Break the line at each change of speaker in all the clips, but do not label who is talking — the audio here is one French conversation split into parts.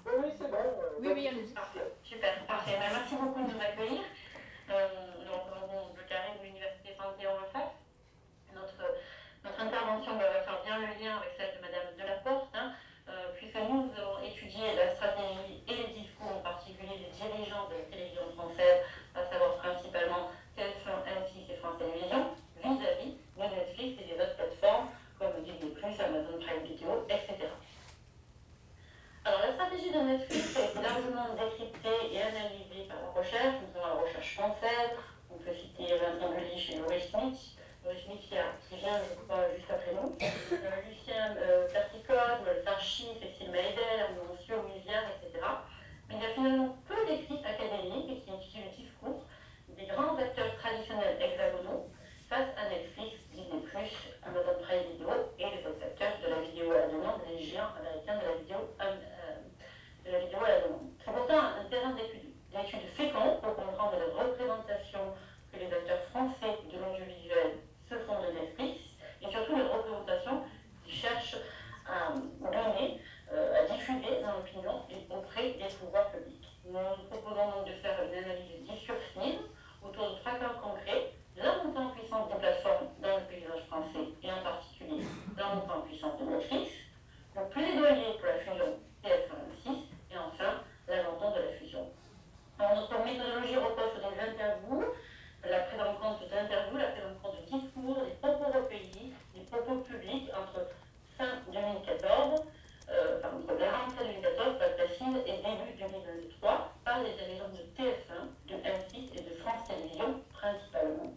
Oui, oui, c'est bon.
Oui, oui, allez-y.
Parfait, super, parfait. Merci beaucoup de nous accueillir. Nous représentons le carré de l'Université Panthéon-Assas. Notre intervention va faire bien le lien avec celle de Madame Delaporte, puisque nous avons étudié la stratégie et les discours, en particulier des dirigeants de la télévision française, à savoir principalement TF1, M6 et France Télévisions, vis-à-vis de Netflix et des autres plateformes comme Disney+, Amazon Prime Video, etc. Alors, la stratégie de Netflix a été largement décryptée et analysée par la recherche, notamment la recherche française. On peut citer Vincent Gulich et Laurie Smith. Laurie Smith qui vient, je crois, juste après nous. Lucien Perticode, Tarchi, Cécile Maïdel, Arnaud Monsieur, Louisière, etc. Mais il y a finalement peu d'écrits académiques qui étudient le discours des grands acteurs traditionnels hexagonaux face à Netflix, Disney+, Amazon Prime Video et les autres acteurs de la vidéo à la demande, les géants américains de la vidéo à la demande. C'est pourtant un terrain d'études fécond pour comprendre les représentations que les acteurs français de l'audiovisuel se font de Netflix et surtout les représentations qu'ils cherchent à donner, à diffuser dans l'opinion et auprès des pouvoirs publics. Nous proposons donc de faire une analyse discursive autour de 3 cas concrets: la montée en puissance des plateformes dans le paysage français et en particulier la montée en puissance de Netflix, le plaidoyer pour la fusion TF1-M6 et enfin l'abandon de la fusion. Alors, notre méthodologie repose sur des interviews, la prise en compte d'interviews, la prise en compte de discours, des propos recueillis, des propos publics entre fin 2014, entre la rentrée 2014, pas précise, et début 2023 par les dirigeants de TF1, de M6 et de France Télévisions principalement,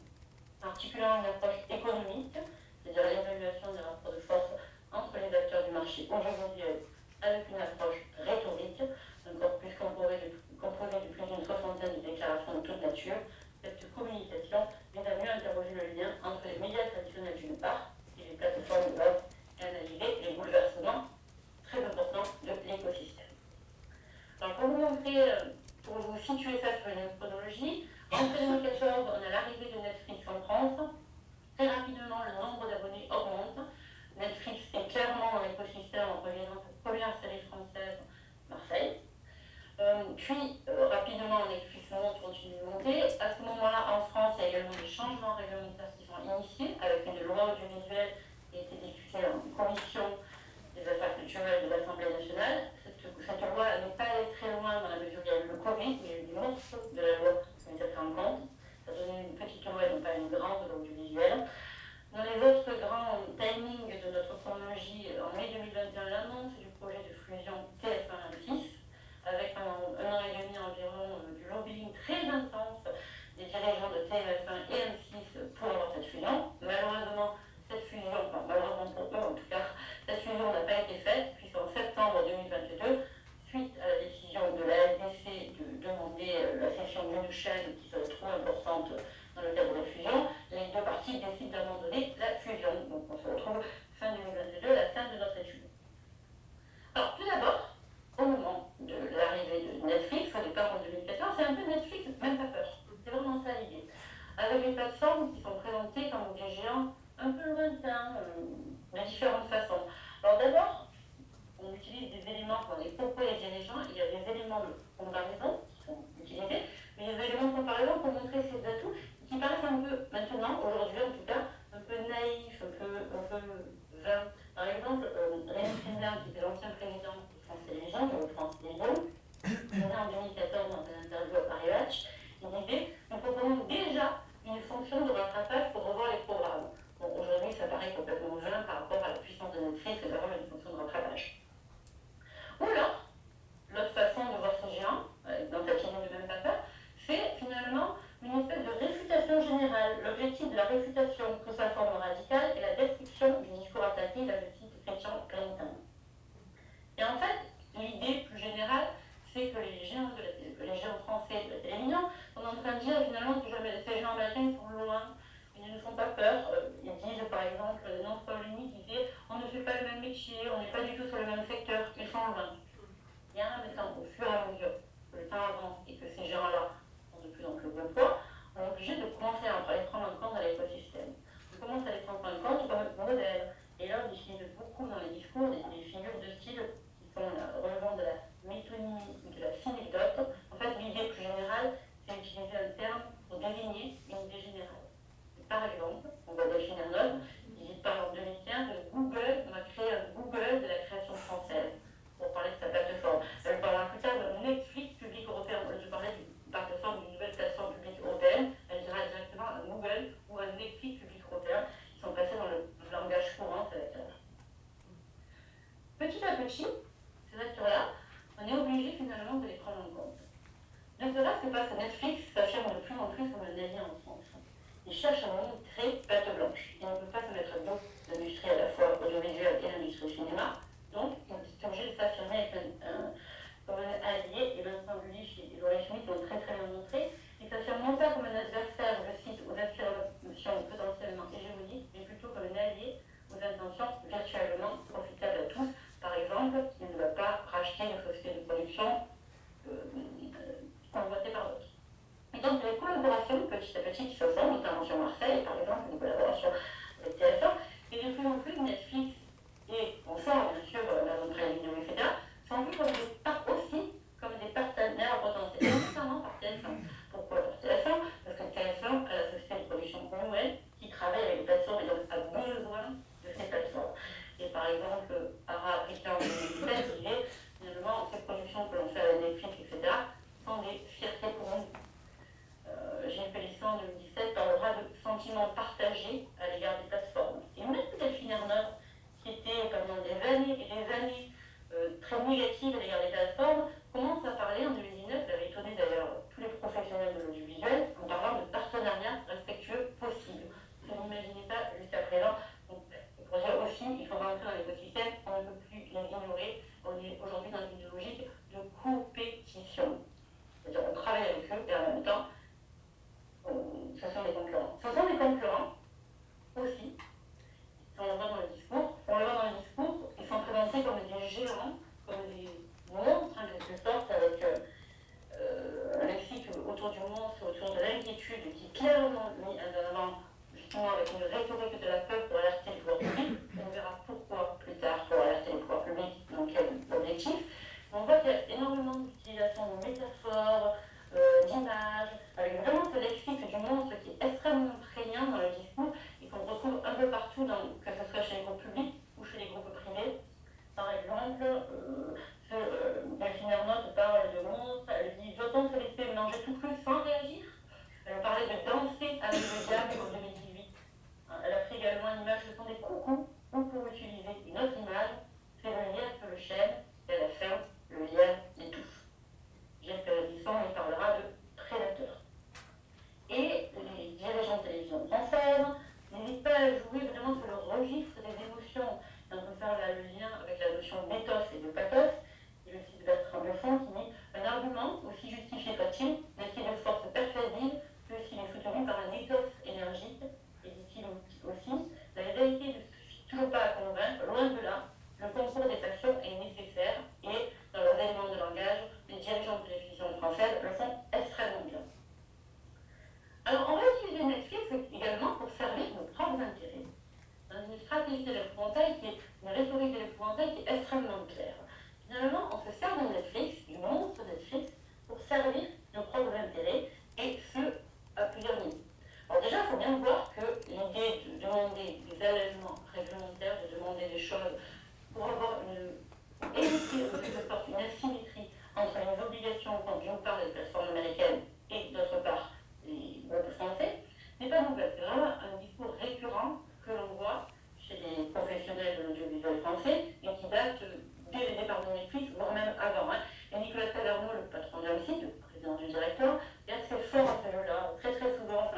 articulant une approche économique, c'est-à-dire l'évaluation des rapports de force entre les acteurs du marché audiovisuel, avec une approche rhétorique, un corpus composé de plus d'une soixantaine de déclarations de toute nature. Cette communication vise à mieux interroger le lien entre les médias traditionnels d'une part et les plateformes de l'autre et analyser les bouleversements très importants de l'écosystème. Alors pour vous situer ça sur une chronologie, en 2014, on a l'arrivée de Netflix en France. Très rapidement, le nombre d'abonnés augmente. Netflix est clairement dans l'écosystème en rejoignant sa première série française, Marseille. Rapidement, Netflix continue de monter. À ce moment-là, en France, il y a également des changements réglementaires qui sont initiés, avec une loi audiovisuelle qui a été discutée en commission des affaires culturelles de l'Assemblée nationale. Cette loi n'est pas allée très loin dans la mesure où il y a eu le Covid, mais il y a eu des morceaux de la loi qui ont été pris en compte. Ça donnait une petite loi et non pas une grande loi audiovisuelle. Dans les autres grands timings de notre chronologie, en mai 2021, l'annonce du projet de fusion TF1-M6, avec un an et demi environ du lobbying très intense des dirigeants de TF1 et M6 pour avoir cette fusion. Malheureusement, cette fusion petit, ces acteurs-là, on est obligé finalement de les prendre en compte. Ne serait-ce que parce que Netflix s'affirme de plus en plus comme un allié en France. Il cherche à montrer patte blanche. Il ne peut pas se mettre à dos l'industrie à la fois audiovisuelle et l'industrie cinéma. Donc, il est obligé de s'affirmer comme un allié. Et Vincent Lulich et Laurie Schmitt l'ont très très bien montré. Il s'affirme non pas comme un adversaire, je cite, aux aspirations potentiellement hégémoniques, mais plutôt comme un allié aux intentions virtuellement profitables à tous. Par exemple, il ne va pas racheter une société de production convoitée par d'autres. Et donc les collaborations petit à petit qui se font, notamment sur Marseille, par exemple, une collaboration avec TF1, et de plus en plus Netflix et Bonsoir, bien sûr, la Prime Video, etc., sont vus comme aussi comme des partenaires potentiels, notamment par TF1. Pourquoi par TF1? Parce que TF1 a la société de production nouvelle qui travaille avec les plateformes et donc a besoin de ces plateformes. Et par exemple, Ara Africain en 2017 disait finalement ces productions que l'on fait avec Netflix, etc., sont des fiertés pour nous. Gilles Pélisson en 2017 parlera de sentiments partagés à l'égard des plateformes. Et même Delphine Ernotte, qui était pendant des années et des années très négative à l'égard des plateformes, commence à parler en 2019, ça avait étonné d'ailleurs tous les professionnels de l'audiovisuel, en parlant de partenariats respectueux possibles. Vous n'imaginez pas jusqu'à présent. Donc, pour dire aussi, il faut rentrer dans l'écosystème, on ne peut plus les ignorer. On est aujourd'hui dans une logique de compétition. C'est-à-dire on travaille avec eux et en même temps, ce sont des concurrents. Ce sont des concurrents aussi. On le voit dans le discours. Ils sont présentés comme des géants, comme des monstres, en quelque sorte, avec un lexique autour du monstre, autour de l'inquiétude, qui clairement mis en avant, justement, avec une rhétorique de la peur pour alerter le pouvoir public. On verra pourquoi plus tard, pour alerter le pouvoir public, dans quel objectif. On voit qu'il y a énormément d'utilisation de métaphores, d'images, avec vraiment ce lexique du monstre qui est extrêmement prégnant dans le discours et qu'on retrouve un peu partout, que ce soit chez les groupes publics ou chez les groupes privés. Par exemple, Delphine Ernotte parle de monstre, elle dit doit-on se laisser manger tout cru sans réagir? Elle parlait de danser avec le diable en 2018. Elle a pris également une image de son des coucous, ou pour utiliser une autre image, c'est le lierre que le chêne, et à la fin, le lierre étouffe. Gilles Pélisson il parlera de prédateurs. Et les dirigeants de télévision française n'hésitent pas à jouer vraiment sur le registre des émotions. Et on peut faire le lien avec la notion d'éthos et de pathos. Il y a le site Bertrand Lefond qui dit un argument, aussi justifié soit-il, mais qui est de force persuasive, que s'il est soutenu par un éthos énergique, et dit-il aussi, la réalité ne suffit toujours pas à convaincre, loin de là, le concours des passions est nécessaire, et dans leurs éléments de langage, les dirigeants de télévision française le font extrêmement bien. Alors, on va utiliser Netflix également pour servir nos propres intérêts, dans une stratégie de l'épouvantail qui est une rhétorique de l'épouvantail qui est extrêmement claire. Finalement, on se sert de Netflix, du monstre Netflix, pour servir nos propres intérêts, et ce, à plusieurs niveaux. Alors déjà, il faut bien voir que l'idée de demander des allègements réglementaires, de demander des choses pour avoir éviter en quelque sorte une asymétrie entre les obligations, quand je vous parle des plateformes américaines, et d'autre part les groupes français, n'est pas nouvelle. C'est vraiment un discours récurrent que l'on voit chez les professionnels de l'audiovisuel français et qui date dès le départ de Netflix, voire même avant. Et Nicolas Taverneau, le patron de site, le président du directeur, est assez fort à ce jeu-là. Très très souvent,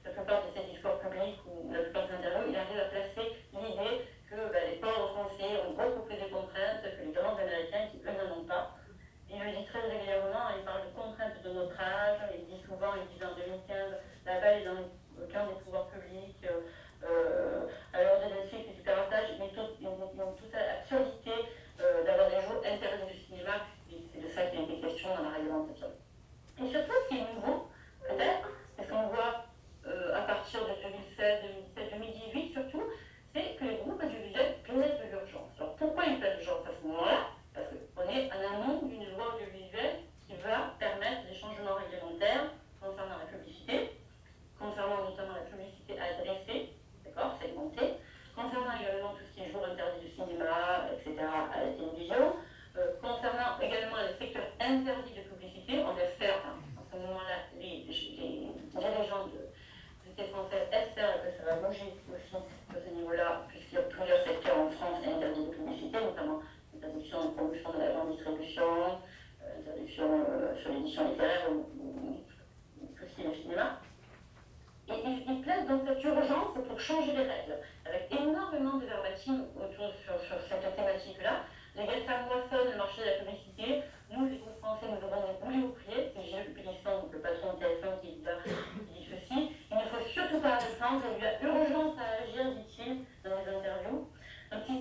la plupart de ses discours publics ou la plupart des interviews, il arrive à placer l'idée que les pauvres français ont beaucoup plus de contraintes que les grands américains qui, eux, n'en ont pas. Il le dit très régulièrement, il parle de contraintes de notre âge, il dit souvent, il dit en 2015, la balle est dans le camp des pouvoirs publics, à l'heure de Netflix et du piratage, mais toute absurdité d'avoir des jours interdits du cinéma, et c'est de ça qu'il était question dans la réglementation. Et surtout, ce qui est nouveau, peut-être, c'est ce qu'on voit à partir de 2016, 2017, 2018 surtout, c'est que les groupes audiovisuels plaident de l'urgence. Alors pourquoi ils plaident de l'urgence à ce moment-là? Parce qu'on est en amont d'une loi audiovisuelle qui va permettre des changements réglementaires concernant la publicité, concernant notamment la publicité adressée, d'accord, segmentée, concernant également tout ce qui est jour interdit du cinéma, etc., à la télévision, concernant également les secteurs interdits de publicité. On espère, à ce moment-là, les dirigeants de société française espèrent que ça va bouger aussi à ce niveau-là, puisqu'il y a plusieurs secteurs en France interdits de publicité, notamment l'interdiction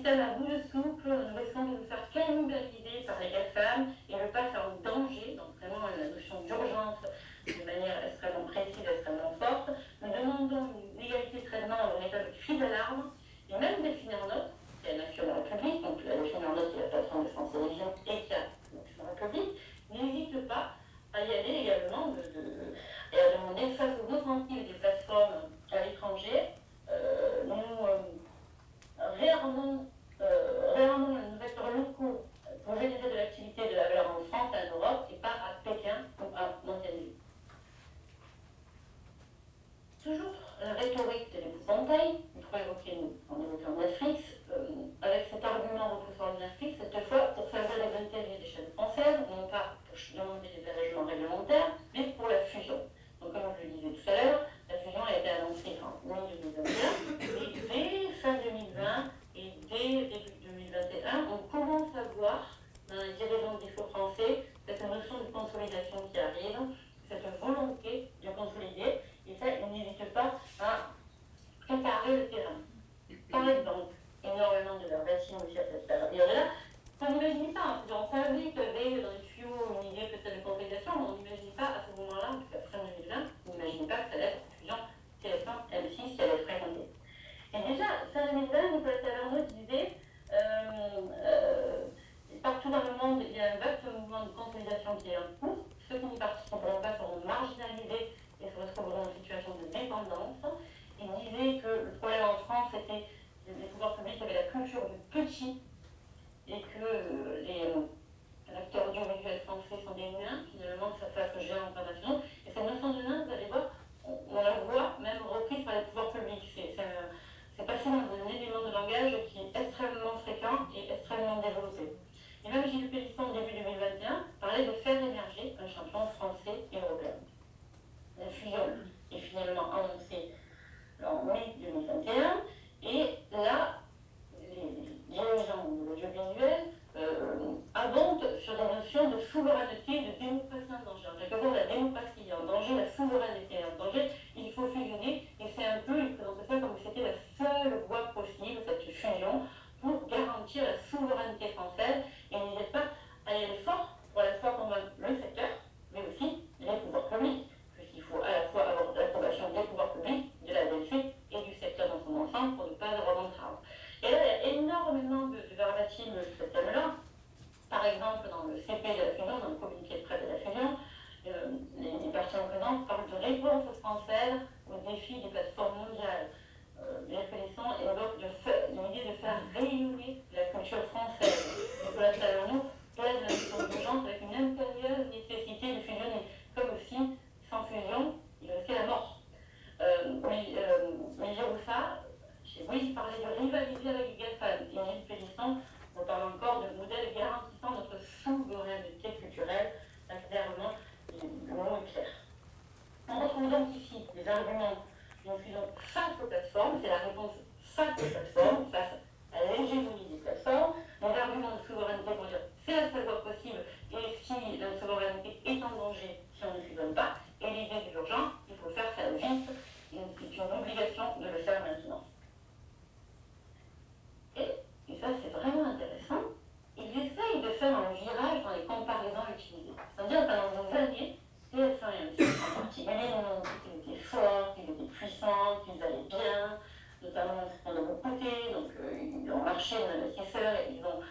système à bout de souffle, nous risquons de nous faire cannibaliser par les GAFAM et le passe en danger, donc vraiment la notion d'urgence de manière extrêmement précise, extrêmement forte. Nous demandons une égalité de traitement en état de crise d'alarme, et même Delphine Ernotte, qui est un actionnaire public, donc la Delphine Ernotte qui est la patronne de France Télévisions et qui a l'actionnaire public, n'hésite pas à y aller également et à demander face aux offensives des plateformes à l'étranger. Nous réarmons nos acteurs locaux pour générer de l'activité et de la valeur en France, en Europe, et pas à Pékin ou à Montévideo. Toujours la rhétorique de l'épouvantail, il faut évoquer, en évoquant Netflix, avec cet argument repoussant de Netflix, cette fois pour servir les intérêts des chaînes françaises, non pas pour demander des allègements réglementaires, mais pour la fusion. Donc comme je le disais tout à l'heure, la fusion a été annoncée en mai 2021, et dès fin 2020 et dès début 2021, on commence à voir dans les dirigeants du discours français cette notion de consolidation qui arrive, cette volonté de consolider, et ça, ils n'hésitent pas à préparer le terrain. Par exemple, énormément de leurs bâtiments aussi à cette période-là, on n'imagine pas, on savait qu'il y avait dans les tuyaux une idée peut-être de consolidation, mais on n'imagine pas à ce moment-là, en tout cas fin 2020, on n'imagine pas que ça allait être une fusion TF1, M6 qui allait être fréquentée. Et déjà, fin 2020, Nicolas Taverneau disait partout dans le monde, il y a un vaste mouvement de consolidation qui est en cours. Ceux qui n'y participeront pas seront marginalisés et se retrouveront en situation de dépendance. Il disait que le problème en France, c'était que les pouvoirs publics avaient la culture du petit et que les acteurs audiovisuels français sont des nains, finalement, que ça fasse géant international. Et cette notion de nain, vous allez voir, on la voit même reprise par les pouvoirs publics. C'est passé dans un élément de langage qui est extrêmement fréquent et extrêmement développé. Et même Gilles Pélisson, au début 2021, parlait de faire émerger un champion français et européen. La fusion est finalement annoncée en mai 2021, et là, les dirigeants de l'audiovisuel abondent sur des notions de souveraineté, de démocratie en danger. En quelque sorte, la démocratie est en danger, la souveraineté est en danger, il faut fusionner, et c'est un peu, ils présentent ça comme si c'était la seule voie possible, cette fusion, pour garantir la souveraineté française, et n'hésitez pas à y aller fort pour à la fois convaincre le secteur, mais aussi les pouvoirs publics, puisqu'il faut à la fois avoir l'approbation des pouvoirs publics, de la DLC et du secteur dans son ensemble pour ne pas avoir d'entrave. Et là, il y a énormément de verbatims sur ce thème-là. Par exemple, dans le CP de la fusion, dans le communiqué de presse de la fusion, les personnes présentes parlent de réponse française aux défis des plateformes mondiales. Bien connaissant évoque l'idée de faire rayonner la culture française. Nicolas Taverneau plaide la notion d'urgence avec une impérieuse nécessité de fusionner, comme si, sans fusion, il risquait la mort. Mais Giroussa, il parlait de rivaliser avec les GAFAM, et Gilles Pélisson, on parle encore de modèles garantissant notre souveraineté culturelle. Là, clairement, le mot est clair. On retrouve donc ici les arguments d'une fusion face aux plateformes, c'est la réponse face aux plateformes, face à l'hégémonie des plateformes, les arguments de souveraineté pour dire c'est la seule voie possible, et si la souveraineté est en danger si on ne fusionne pas, et l'idée de l'urgence, il faut faire ça vite, c'est une obligation de le faire maintenant. Et ça c'est vraiment intéressant, ils essayent de faire un virage dans les comparaisons utilisées. C'est-à-dire pendant des années, TF1 et M6 en particulier nous ont dit qu'ils étaient forts, qu'ils étaient puissants, qu'ils allaient bien, notamment on a beaucoup coûté, donc ils ont marché aux investisseurs et ils ont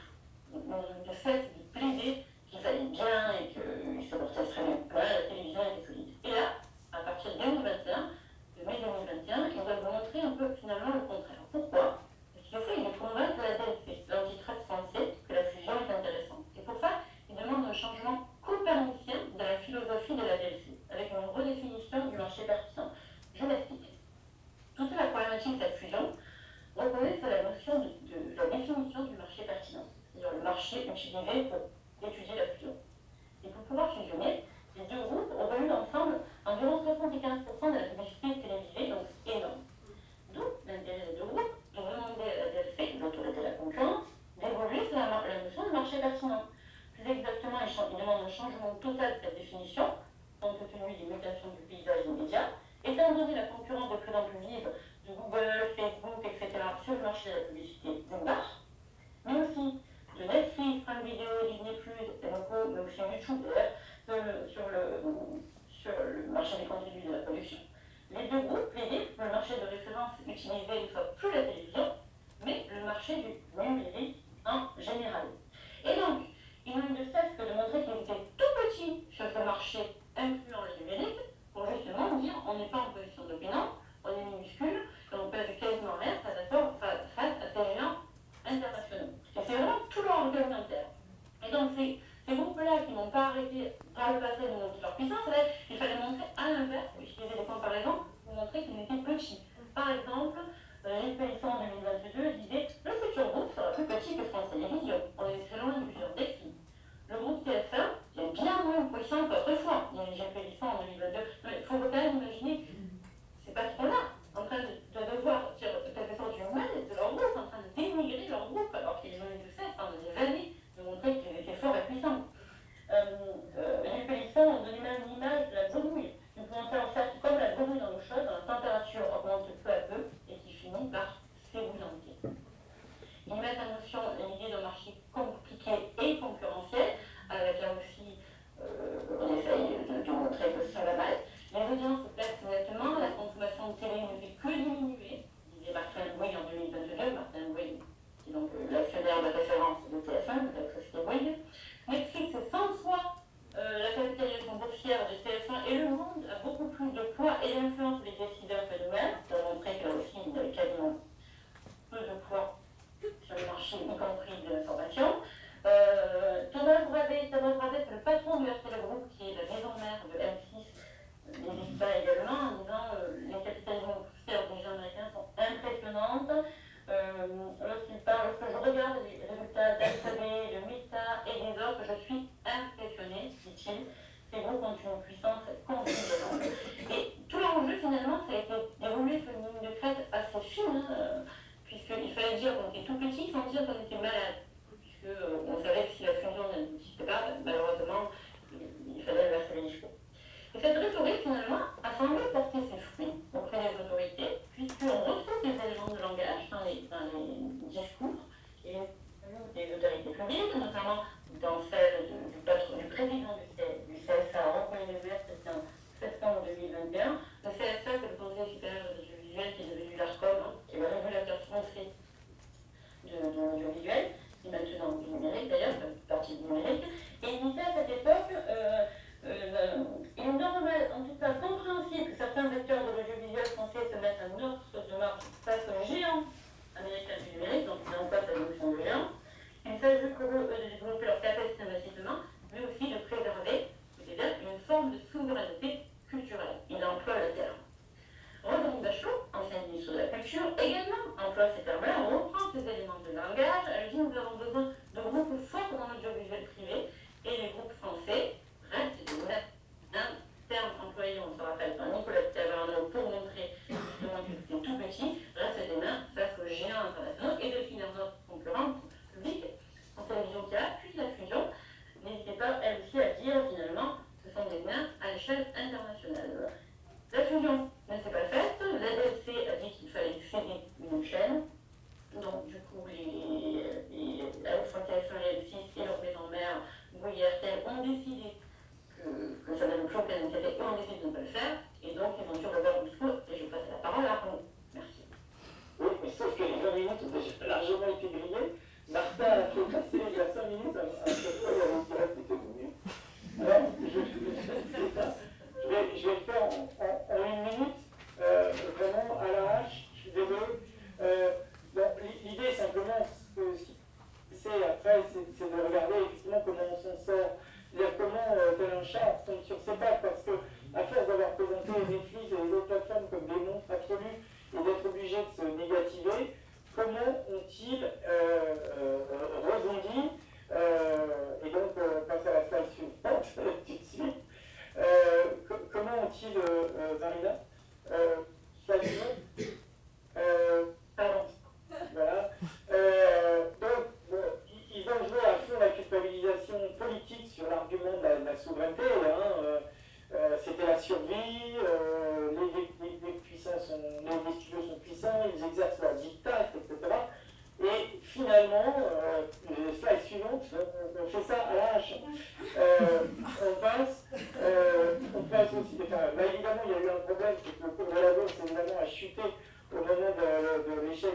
de fait de plaider qu'ils allaient bien et qu'ils se portaient très bien. Voilà, la télévision était solide. Et là, à partir de 2021, de mai 2021, ils doivent montrer un peu finalement le contraire. Pourquoi? Parce qu'il faut de convaincre la DLC, l'antitrust français, que la fusion est intéressante. Et pour ça, ils demandent un changement copernicien de la philosophie de la DLC, avec une redéfinition du marché pertinent. Je m'explique. Toute la problématique de cette fusion repose sur la notion de la définition du marché pertinent, c'est-à-dire le marché utilisé pour étudier la fusion. Et pour pouvoir fusionner, les deux groupes ont remis ensemble environ 75% de la publicité télévisée, donc énorme. D'où l'intérêt des deux groupes de demander à la DLC, l'autorité de la concurrence, d'évoluer sur la notion de marché pertinent. Plus exactement, ils demandent un changement total de cette définition, compte tenu des mutations du paysage immédiat, étant donné la concurrence de plus en plus vive de Google, Facebook, etc. sur le marché de la publicité d'une part, signe du tout, d'ailleurs, sur le marché des contenus de la production. Les deux groupes plaidaient pour le marché de référence utilisé une fois plus la télévision, mais le marché du numérique en général. Et donc, ils n'ont eu de cesse que de montrer qu'ils étaient tout petits sur ce marché incluant le numérique, pour justement dire on n'est pas en position dominante, on est minuscule, et on pèse quasiment rien face à ces géants internationaux. Et c'est vraiment tout leur argumentaire. Et donc, ces groupes-là qui n'ont pas arrêté par le passé de montrer leur puissance, là, il fallait montrer à l'inverse, utiliser des comparaisons pour montrer qu'ils étaient petits. Par exemple, Gilles Pélisson en 2022 disait « Le futur groupe sera plus petit que France Télévisions. On est très loin du futur défi. » Le groupe TF1 est bien moins puissant qu'autrefois. Il y a Gilles Pélisson en 2022. Mais il faut quand même imaginer, c'est pas trop là, en train de devoir tirer quelque chose du mal de leur groupe, en train de dénigrer leur groupe, alors qu'ils ont eu de cesse pendant des années de montrer qu'ils étaient forts et puissants. Gilles Pélisson ont donné même l'image de la grenouille. Nous pouvons faire en sorte comme la grenouille dans l'eau chaude, dont la température augmente peu à peu et qui finit par s'ébouillanter. Ils mettent en notion l'idée d'un marché compliqué et concurrentiel, avec là aussi, on essaye de montrer que ça va mal. Les audiences se placent nettement, la consommation de télé ne fait que diminuer, disait Martin Bouygues en 2022, Martin Bouygues, qui est donc l'actionnaire de référence de TF1, de la société Bouygues. Netflix est 100 fois la capitalisation boursière de TF1 et le monde a beaucoup plus de poids et d'influence sur les décideurs que nous-mêmes. Ça a montré que là aussi, il y avait quasiment peu de poids sur le marché, y compris de l'information. Thomas Bravet, c'est le patron du RTL Group, qui est la maison mère de M6, n'hésite pas également en disant les capitalisations boursières des gens américains sont impressionnantes. Lorsque je regarde les résultats d'Alphabet, de Meta et des autres, je suis impressionné, dit-il. Ces groupes ont une puissance considérable. Et tout l'enjeu, finalement, ça a été d'évoluer sur une ligne de crête assez fine, puisqu'il fallait dire qu'on était tout petit sans dire qu'on était malade. Puisqu'on savait que si la fusion n'existait pas, malheureusement, il fallait inverser les chevaux. Et cette rhétorique, finalement, a semblé porter ses fruits auprès des autorités, puisqu'on retrouve des éléments de langage dans les discours et des autorités publiques, notamment dans celle du président du CSA, René Lévesque, c'était en septembre 2021. Le CSA, c'est le Conseil supérieur de l'audiovisuel qui est devenu l'ARCOM, qui est le régulateur français de l'audiovisuel, qui est maintenant du numérique d'ailleurs, fait partie du numérique. Et il disait à cette époque, il est normal, en tout cas compréhensible, que certains acteurs de l'audiovisuel français se mettent à une autre de marche face aux géants américains du numérique, donc ils n'ont pas cette notion de géant. Il s'agit pour eux de développer leur capacité d'investissement, mais aussi de préserver, c'est-à-dire une forme de souveraineté culturelle. Il emploie le terme. Roselyne Bachelot, ancienne ministre de la Culture, également emploie ces termes-là, on reprend ces éléments de langage, elle dit nous avons besoin de groupes forts dans l'audiovisuel privé, et les groupes français restent des un terme employé, on se rappelle, par Nicolas Taverneau pour montrer justement qu'ils étaient tout petits, reste des mains face aux géants internationaux et de finir notre concurrente publique en télévision qui appuie la fusion. N'hésitez pas, elle aussi, à dire finalement, ce sont des mains à l'échelle internationale. La fusion ne s'est pas faite, la DLC a dit qu'il fallait céder une chaîne, donc du coup, la TF1 et M6 et leur maison mère, Bouygues et RTL, ont décidé que ça n'avait plus aucun intérêt et on décide de ne pas le faire, et donc ils ont dû revoir le discours, et je passe la parole à Arnaud. Merci.
Oui, mais sauf que les 20 minutes ont déjà largement été grillées. Martha a fait passer il y a 5 minutes à chaque fois, il y avait une direct qui était venue. Alors, je vais le faire en 1 minute, vraiment à l'arrache, je suis désolé. L'idée simplement, c'est après, c'est de regarder effectivement comment on s'en sort. C'est-à-dire comment tel un chat tombe sur ses pattes, parce que à force d'avoir présenté Netflix et les autres plateformes comme des monstres absolus et d'être obligé de se négativer, comment ont-ils rebondi et donc passe à la slide suivante tout de suite. Comment ont-ils, Marina, slide suivante, pardon, voilà. Donc, ils ont joué à fond la culpabilisation politique sur l'argument de la souveraineté. C'était la survie, les puissants les studios sont puissants, ils exercent leur diktat, etc. Et finalement, slide suivante, on fait ça à la hache.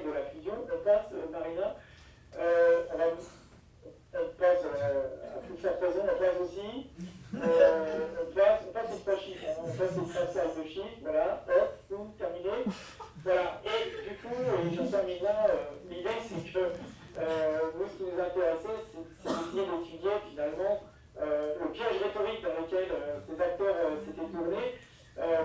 de la fusion. On passe, Marina, on passe à plus forte raison, on passe aussi, on passe aux 3 chiffres, hein, on passe aux 3 salles de chiffres, voilà, hop, boum, terminé. Voilà, et du coup, j'en termine là, l'idée c'est que nous, ce qui nous intéressait, c'est d'essayer d'étudier finalement le piège rhétorique dans lequel ces acteurs s'étaient tournés,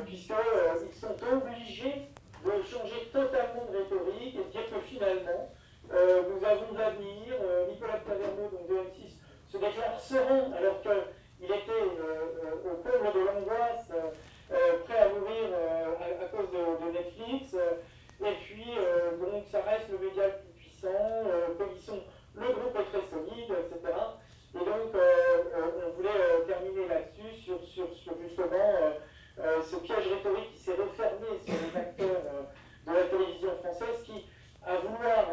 puisqu'ils sont obligés de changer totalement de rhétorique et de dire que finalement, nous avons de l'avenir. Nicolas Taverneau, donc de M6, se déclare serein alors qu'il était au comble de l'angoisse, prêt à mourir à cause de Netflix. Et puis, donc, ça reste le média le plus puissant, le groupe est très solide, etc. Et donc, on voulait terminer là-dessus, sur justement ce piège rhétorique qui s'est refermé sur les acteurs de la télévision française qui, à vouloir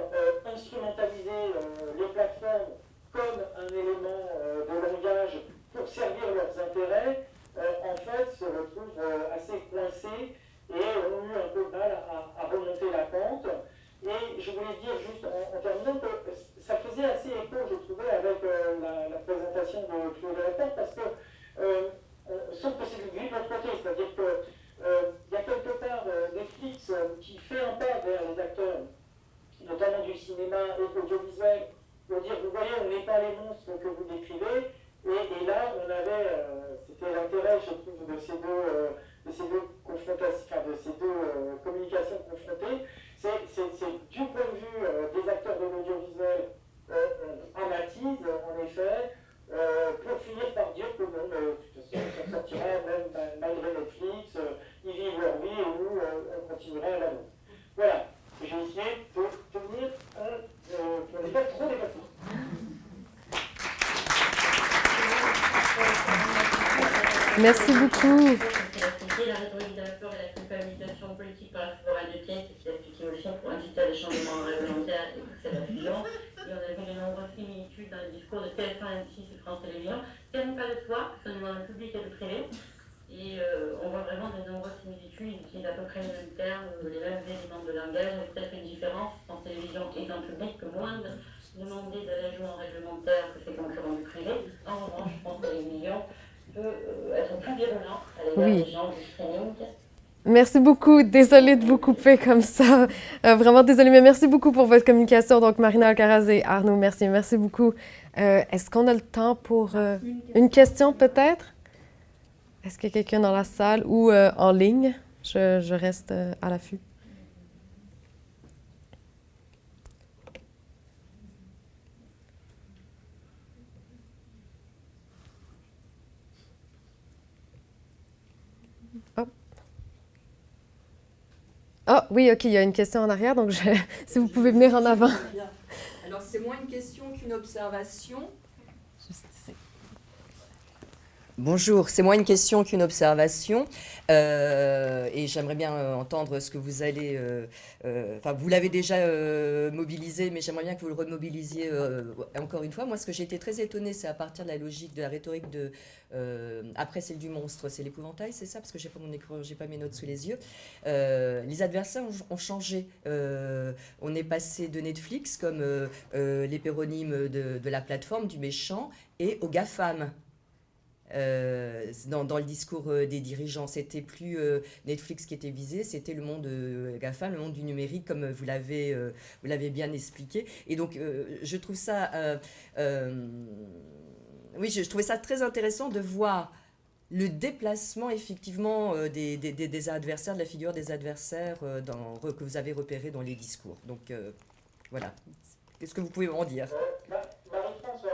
instrumentaliser les plateformes comme un élément de langage pour servir leurs intérêts, en fait se retrouvent assez coincés et ont eu un peu de mal à remonter la pente. Et je voulais dire juste en terminant que ça faisait assez écho, je trouvais, avec la présentation de Claude Delaperte, parce que sauf que c'est du gris de l'autre côté, c'est-à-dire qu'il y a quelque part Netflix qui fait un pas vers les acteurs, notamment du cinéma et de l'audiovisuel, pour dire, vous voyez, on n'est pas les monstres que vous décrivez, et là, on avait, c'était l'intérêt, je trouve, de ces deux confrontations, enfin, de ces deux communications confrontées, c'est du point de vue des acteurs de l'audiovisuel, on attise, en effet, pour finir par dire que non, de toute façon, on s'en sortira même malgré Netflix, ils vivent leur vie et nous, on continuera à la nôtre. Voilà, j'ai essayé de tenir pour ne pas trop dépasser.
Merci beaucoup.
La rhétorique de la peur et la culpabilisation politique par la souveraine de pièces, c'est ce qui a expliqué aussi pour inciter à des changements réglementaires et pousser la fusion. Et on a vu de nombreuses similitudes dans le discours de TF1, M6 et France Télévisions. Ça n'est pas de soi, ça nous demande le public et le privé. Et on voit vraiment de nombreuses similitudes, ils utilisent à peu près les mêmes termes, les mêmes éléments de langage, avec peut-être une différence France Télévisions et dans le public que moins de demander d'allègement réglementaire que ses concurrents du privé. En revanche, France Télévisions peut être plus virulent à l'égard des gens du streaming.
Merci beaucoup. Désolée de vous couper comme ça. Vraiment désolée, mais merci beaucoup pour votre communication. Donc, Marina Alcaraz et Arnaud Mercier, merci beaucoup. Est-ce qu'on a le temps pour une question peut-être? Est-ce qu'il y a quelqu'un dans la salle ou en ligne? Je reste à l'affût. Ah oui, OK, il y a une question en arrière, donc si vous pouvez venir en avant.
Alors, c'est moins une question qu'une observation.
Juste ici.
Bonjour, c'est moins une question qu'une observation. Et j'aimerais bien entendre ce que vous allez... Enfin, vous l'avez déjà mobilisé, mais j'aimerais bien que vous le remobilisiez encore une fois. Moi, ce que j'ai été très étonnée, c'est à partir de la logique de la rhétorique de... après, celle du monstre, c'est l'épouvantail, c'est ça? Parce que j'ai pas mon écran, j'ai pas mes notes sous les yeux. Les adversaires ont changé. On est passé de Netflix comme l'épéronyme de la plateforme, du méchant, et au GAFAM. Dans le discours des dirigeants, c'était plus Netflix qui était visé, c'était le monde GAFAM, le monde du numérique, comme vous l'avez bien expliqué. Et donc, je trouve ça, oui, je trouvais ça très intéressant de voir le déplacement effectivement des adversaires, de la figure des adversaires que vous avez repéré dans les discours. Donc, voilà. Qu'est-ce que vous pouvez m'en dire?
Marie-France,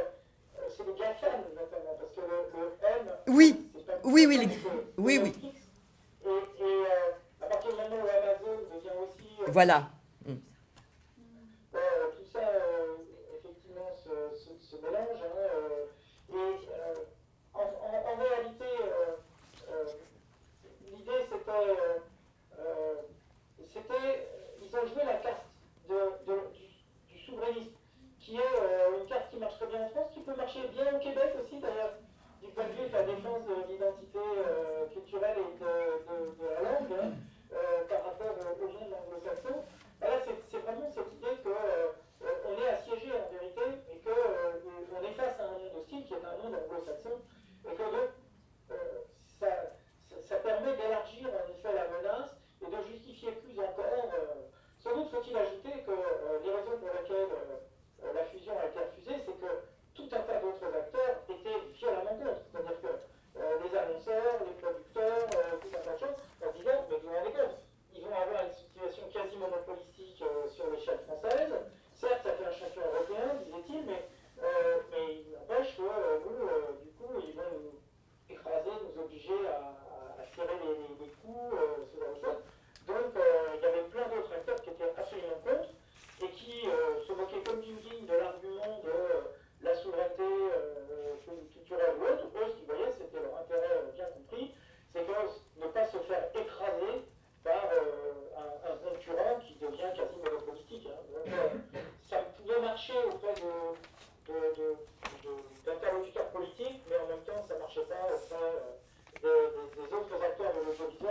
c'est le GAFAM notamment, parce que le M,
oui,
c'est pas
oui,
oui.
Netflix.
Et à partir du moment où Amazon devient aussi...
voilà.
Tout ça, effectivement, se mélange. En réalité, l'idée, c'était... Ils ont joué la carte du souverainisme, qui est une carte qui marche très bien en France, qui peut marcher bien au Québec aussi, d'ailleurs, du point de vue de la défense de l'identité culturelle et de la langue, par rapport au monde anglo-saxon. Là, c'est vraiment cette marché auprès d'interlocuteurs politiques, mais en même temps, ça ne marchait pas auprès des autres acteurs de l'audiovisuel.